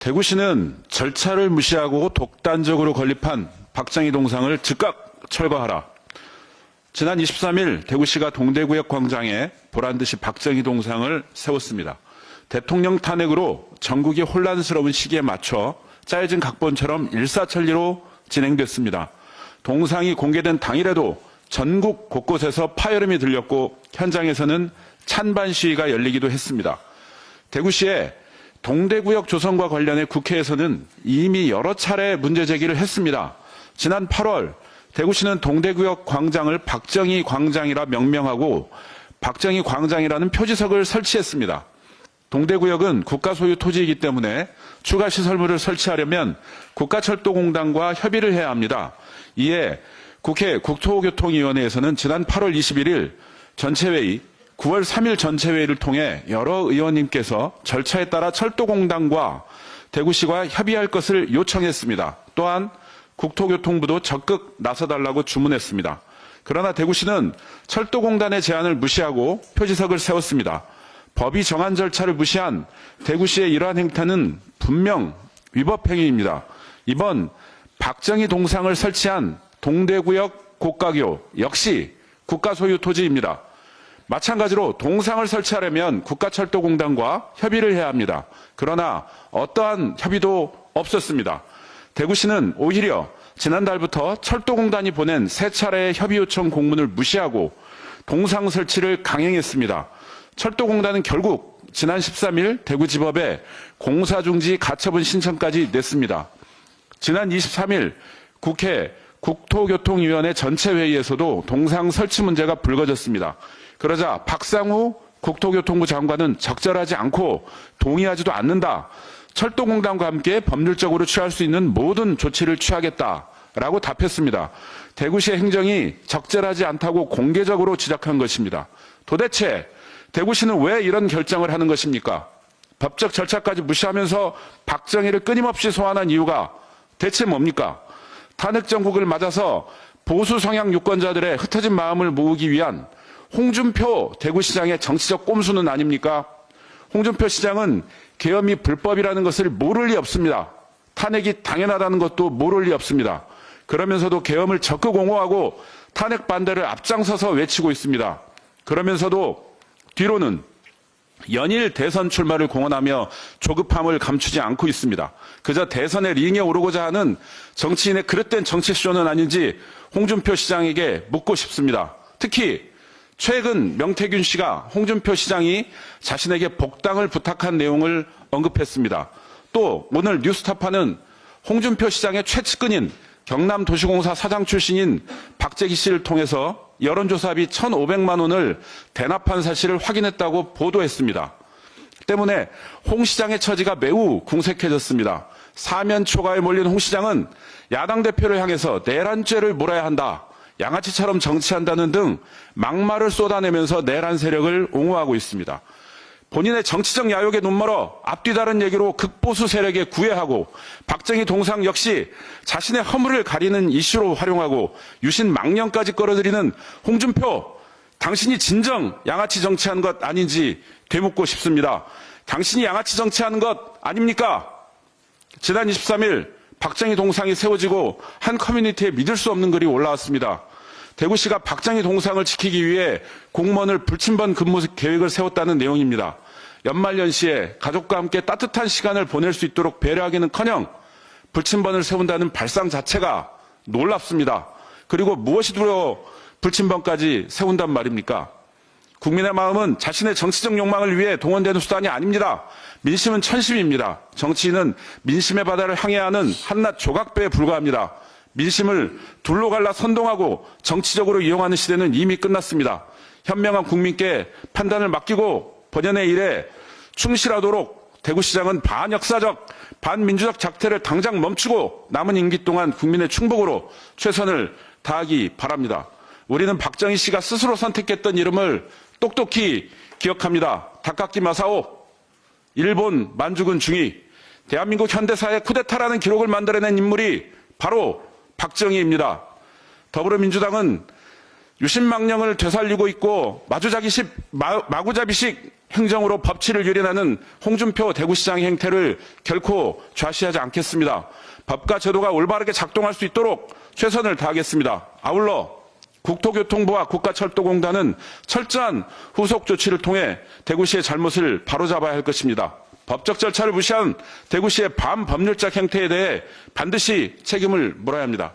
대구시는 절차를 무시하고 독단적으로 건립한 박정희 동상을 즉각 철거하라. 지난 23일 대구시가 동대구역 광장에 보란듯이 박정희 동상을 세웠습니다. 대통령 탄핵으로 전국이 혼란스러운 시기에 맞춰 짜여진 각본처럼 일사천리로 진행됐습니다. 동상이 공개된 당일에도 전국 곳곳에서 파열음이 들렸고 현장에서는 찬반 시위가 열리기도 했습니다. 대구시의 동대구역 조성과 관련해 국회에서는 이미 여러 차례 문제 제기를 했습니다. 지난 8월 대구시는 동대구역 광장을 박정희 광장이라 명명하고 박정희 광장이라는 표지석을 설치했습니다. 동대구역은 국가 소유 토지이기 때문에 추가 시설물을 설치하려면 국가철도공단과 협의를 해야 합니다. 이에 국회 국토교통위원회에서는 지난 8월 21일 전체회의, 9월 3일 전체회의를 통해 여러 의원님께서 절차에 따라 철도공단과 대구시가 협의할 것을 요청했습니다. 또한 국토교통부도 적극 나서달라고 주문했습니다. 그러나 대구시는 철도공단의 제안을 무시하고 표지석을 세웠습니다. 법이 정한 절차를 무시한 대구시의 이러한 행태는 분명 위법 행위입니다. 이번 박정희 동상을 설치한 동대구역 고가교 역시 국가 소유 토지입니다. 마찬가지로 동상을 설치하려면 국가철도공단과 협의를 해야 합니다. 그러나 어떠한 협의도 없었습니다. 대구시는 오히려 지난달부터 철도공단이 보낸 세 차례의 협의 요청 공문을 무시하고 동상 설치를 강행했습니다. 철도공단은 결국 지난 13일 대구지법에 공사중지 가처분 신청까지 냈습니다. 지난 23일 국회 국토교통위원회 전체회의에서도 동상 설치 문제가 불거졌습니다. 그러자 박상우 국토교통부 장관은 적절하지 않고 동의하지도 않는다. 철도공단과 함께 법률적으로 취할 수 있는 모든 조치를 취하겠다라고 답했습니다. 대구시의 행정이 적절하지 않다고 공개적으로 지적한 것입니다. 도대체 대구시는 왜 이런 결정을 하는 것입니까? 법적 절차까지 무시하면서 박정희를 끊임없이 소환한 이유가 대체 뭡니까? 탄핵 정국을 맞아서 보수 성향 유권자들의 흩어진 마음을 모으기 위한 홍준표 대구시장의 정치적 꼼수는 아닙니까? 홍준표 시장은 계엄이 불법이라는 것을 모를 리 없습니다. 탄핵이 당연하다는 것도 모를 리 없습니다. 그러면서도 계엄을 적극 옹호하고 탄핵 반대를 앞장서서 외치고 있습니다. 그러면서도 뒤로는 연일 대선 출마를 공언하며 조급함을 감추지 않고 있습니다. 그저 대선의 링에 오르고자 하는 정치인의 그릇된 정치쇼는 아닌지 홍준표 시장에게 묻고 싶습니다. 특히 최근 명태균 씨가 홍준표 시장이 자신에게 복당을 부탁한 내용을 언급했습니다. 또 오늘 뉴스타파는 홍준표 시장의 최측근인 경남도시공사 사장 출신인 박재기 씨를 통해서 여론조사비 1,500만 원을 대납한 사실을 확인했다고 보도했습니다. 때문에 홍 시장의 처지가 매우 궁색해졌습니다. 사면 초과에 몰린 홍 시장은 야당 대표를 향해서 내란죄를 물어야 한다. 양아치처럼 정치한다는 등 막말을 쏟아내면서 내란 세력을 옹호하고 있습니다. 본인의 정치적 야욕에 눈멀어 앞뒤 다른 얘기로 극보수 세력에 구애하고 박정희 동상 역시 자신의 허물을 가리는 이슈로 활용하고 유신 망령까지 끌어들이는 홍준표, 당신이 진정 양아치 정치한 것 아닌지 되묻고 싶습니다. 당신이 양아치 정치하는 것 아닙니까? 지난 23일 박정희 동상이 세워지고 한 커뮤니티에 믿을 수 없는 글이 올라왔습니다. 대구시가 박정희 동상을 지키기 위해 공무원을 불침번 근무 계획을 세웠다는 내용입니다. 연말연시에 가족과 함께 따뜻한 시간을 보낼 수 있도록 배려하기는커녕 불침번을 세운다는 발상 자체가 놀랍습니다. 그리고 무엇이 두려워 불침번까지 세운단 말입니까? 국민의 마음은 자신의 정치적 욕망을 위해 동원되는 수단이 아닙니다. 민심은 천심입니다. 정치인은 민심의 바다를 항해야 하는 한낱 조각배에 불과합니다. 민심을 둘로 갈라 선동하고 정치적으로 이용하는 시대는 이미 끝났습니다. 현명한 국민께 판단을 맡기고 본연의 일에 충실하도록 대구시장은 반역사적, 반민주적 작태를 당장 멈추고 남은 임기 동안 국민의 충복으로 최선을 다하기 바랍니다. 우리는 박정희 씨가 스스로 선택했던 이름을 똑똑히 기억합니다. 다카키 마사오, 일본 만주군 중위, 대한민국 현대사의 쿠데타라는 기록을 만들어낸 인물이 바로 박정희입니다. 더불어민주당은 유신망령을 되살리고 있고 마구잡이식 행정으로 법치를 유린하는 홍준표 대구시장의 행태를 결코 좌시하지 않겠습니다. 법과 제도가 올바르게 작동할 수 있도록 최선을 다하겠습니다. 아울러 국토교통부와 국가철도공단은 철저한 후속 조치를 통해 대구시의 잘못을 바로잡아야 할 것입니다. 법적 절차를 무시한 대구시의 반법률적 행태에 대해 반드시 책임을 물어야 합니다.